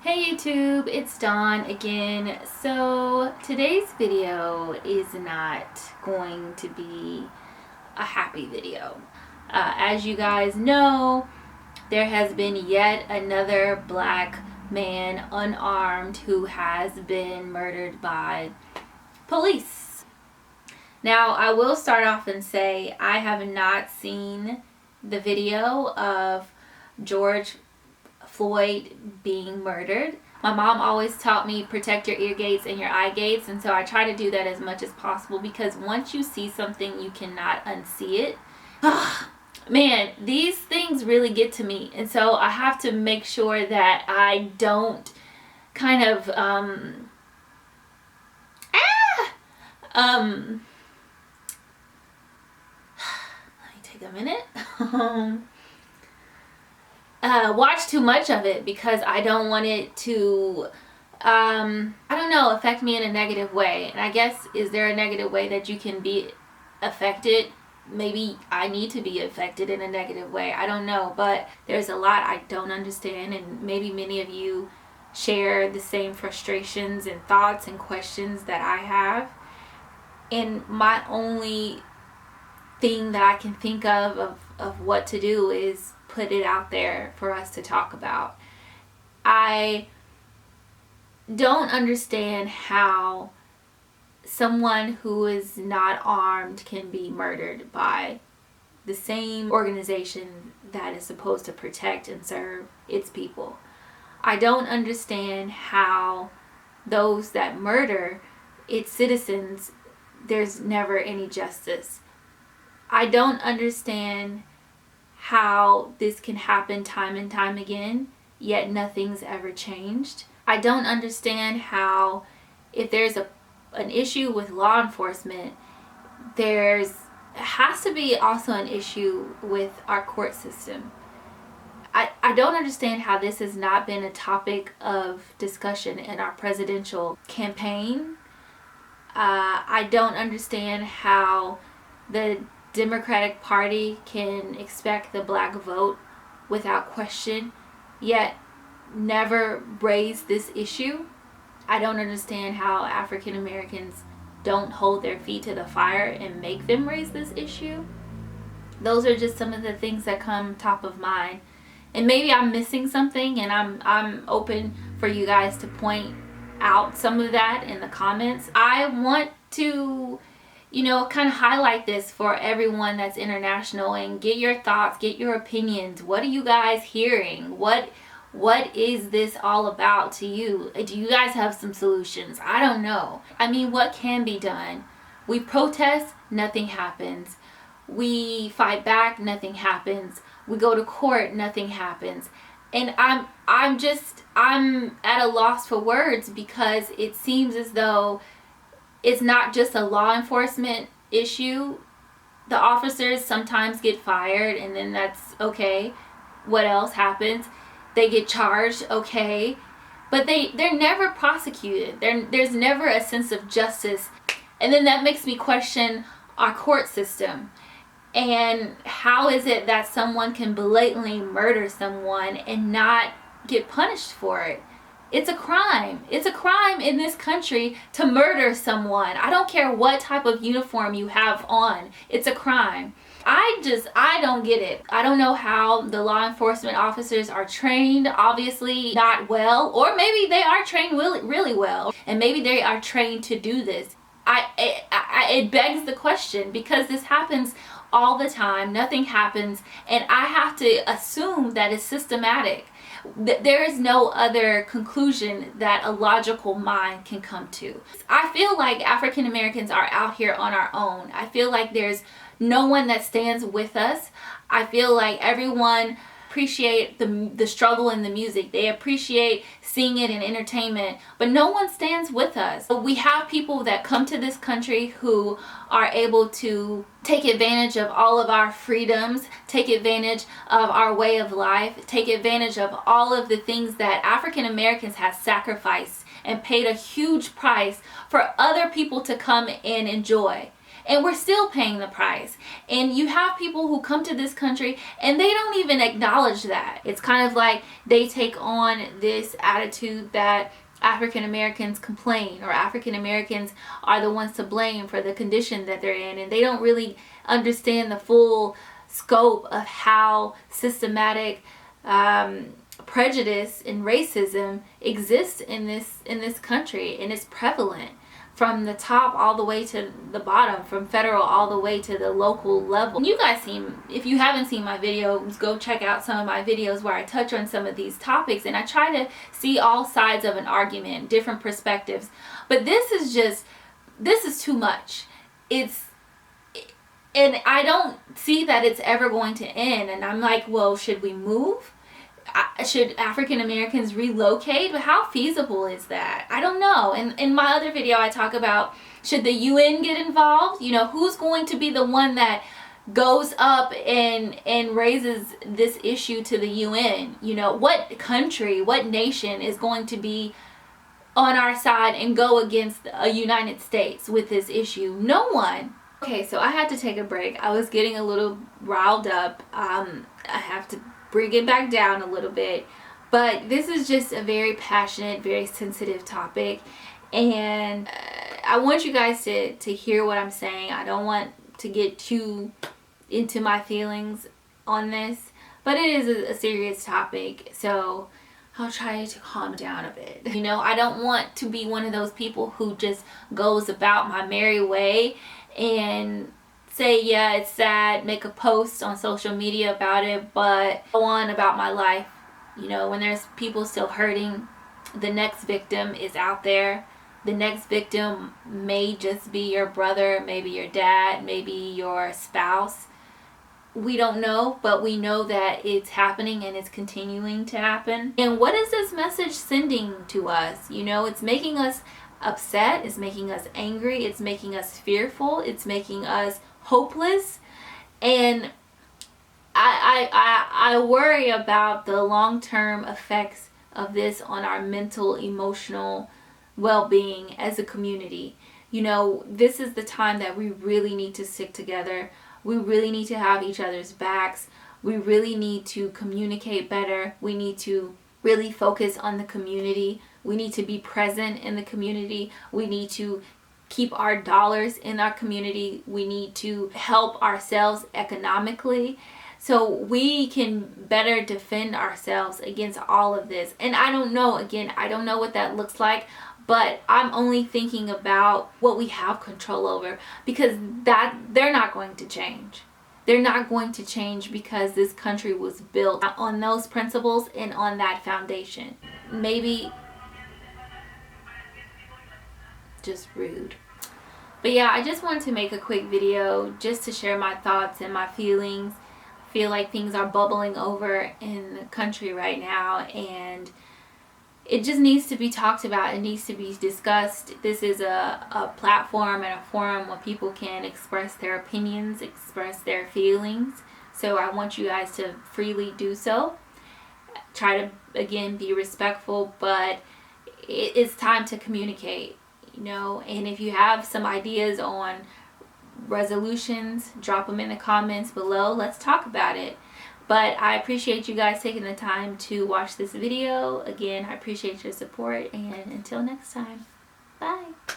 Hey YouTube, it's Dawn again. So today's video is not going to be a happy video. As you guys know, there has been yet another black man unarmed who has been murdered by police. Now, I will start off and say I have not seen the video of George Floyd being murdered. My mom always taught me protect your ear gates and your eye gates, and so I try to do that as much as possible because once you see something, you cannot unsee it. Man, these things really get to me, and so I have to make sure that I don't kind of let me take a minute. Watch too much of it because I don't want it to I don't know, affect me in a negative way. And I guess, is there a negative way that you can be affected? Maybe I need to be affected in a negative way. I don't know, but there's a lot I don't understand, and maybe many of you share the same frustrations and thoughts and questions that I have. And my only thing that I can think of what to do is put it out there for us to talk about. I don't understand how someone who is not armed can be murdered by the same organization that is supposed to protect and serve its people. I don't understand how those that murder its citizens, there's never any justice. I don't understand how this can happen time and time again, yet nothing's ever changed. I don't understand how, if there's an issue with law enforcement, there has to be also an issue with our court system. I don't understand how this has not been a topic of discussion in our presidential campaign. I don't understand how the Democratic Party can expect the black vote without question, yet never raise this issue. I don't understand how African Americans don't hold their feet to the fire and make them raise this issue. Those are just some of the things that come top of mind. And maybe I'm missing something, and I'm open for you guys to point out some of that in the comments. I want to kind of highlight this for everyone that's international and get your thoughts, get your opinions. What are you guys hearing? What is this all about to you? Do you guys have some solutions? I don't know. I mean, what can be done? We protest, nothing happens. We fight back, nothing happens. We go to court, nothing happens. And I'm at a loss for words because it seems as though it's not just a law enforcement issue. The officers sometimes get fired, and then that's okay. What else happens? They get charged, okay. But they're never prosecuted. There's never a sense of justice. And then that makes me question our court system. And how is it that someone can blatantly murder someone and not get punished for it? It's a crime. It's a crime in this country to murder someone. I don't care what type of uniform you have on. It's a crime. I don't get it. I don't know how the law enforcement officers are trained. Obviously not well, or maybe they are trained really well, and maybe they are trained to do this. It begs the question because this happens all the time. Nothing happens, and I have to assume that it's systematic. There is no other conclusion that a logical mind can come to. I feel like African Americans are out here on our own. I feel like there's no one that stands with us. I feel like everyone appreciate the struggle in the music. They appreciate seeing it in entertainment, but no one stands with us. We have people that come to this country who are able to take advantage of all of our freedoms, take advantage of our way of life, take advantage of all of the things that African Americans have sacrificed and paid a huge price for other people to come and enjoy. and we're still paying the price. And you have people who come to this country and they don't even acknowledge that. It's kind of like they take on this attitude that African Americans complain, or African Americans are the ones to blame for the condition that they're in, and they don't really understand the full scope of how systematic prejudice and racism exists in this country, and it's prevalent from the top all the way to the bottom, from federal all the way to the local level. You guys if you haven't seen my videos, go check out some of my videos where I touch on some of these topics, and I try to see all sides of an argument, different perspectives. But this is too much. And I don't see that it's ever going to end. And I'm like, well, should we move? Should African Americans relocate? But how feasible is that? I don't know. And in my other video, I talk about, should the UN get involved? You know, who's going to be the one that goes up and raises this issue to the UN? You know, what country, what nation is going to be on our side and go against a United States with this issue? No one. Okay, so I had to take a break. I was getting a little riled up. I have to bring it back down a little bit. But this is just a very passionate, very sensitive topic. And I want you guys to hear what I'm saying. I don't want to get too into my feelings on this. But it is a serious topic. So I'll try to calm down a bit. You know, I don't want to be one of those people who just goes about my merry way and say, yeah, it's sad, make a post on social media about it, but go on about my life. You know, when there's people still hurting, the next victim is out there. The next victim may just be your brother, maybe your dad, maybe your spouse. We don't know, but we know that it's happening and it's continuing to happen. And what is this message sending to us? You know, it's making us upset, it's making us angry, it's making us fearful, it's making us hopeless. And I worry about the long-term effects of this on our mental, emotional well-being as a community. You know, this is the time that we really need to stick together. We really need to have each other's backs. We really need to communicate better. We need to really focus on the community. We need to be present in the community. We need to keep our dollars in our community. We need to help ourselves economically so we can better defend ourselves against all of this. And I don't know, again, I don't know what that looks like, but I'm only thinking about what we have control over, because that they're not going to change. They're not going to change because this country was built on those principles and on that foundation. Maybe just rude. But yeah, I just wanted to make a quick video just to share my thoughts and my feelings. I feel like things are bubbling over in the country right now, and it just needs to be talked about. It needs to be discussed. This is a platform and a forum where people can express their opinions, express their feelings. So I want you guys to freely do so. Try to, again, be respectful, but it's time to communicate, you know. And if you have some ideas on resolutions, drop them in the comments below. Let's talk about it. But I appreciate you guys taking the time to watch this video. Again, I appreciate your support, and until next time, bye.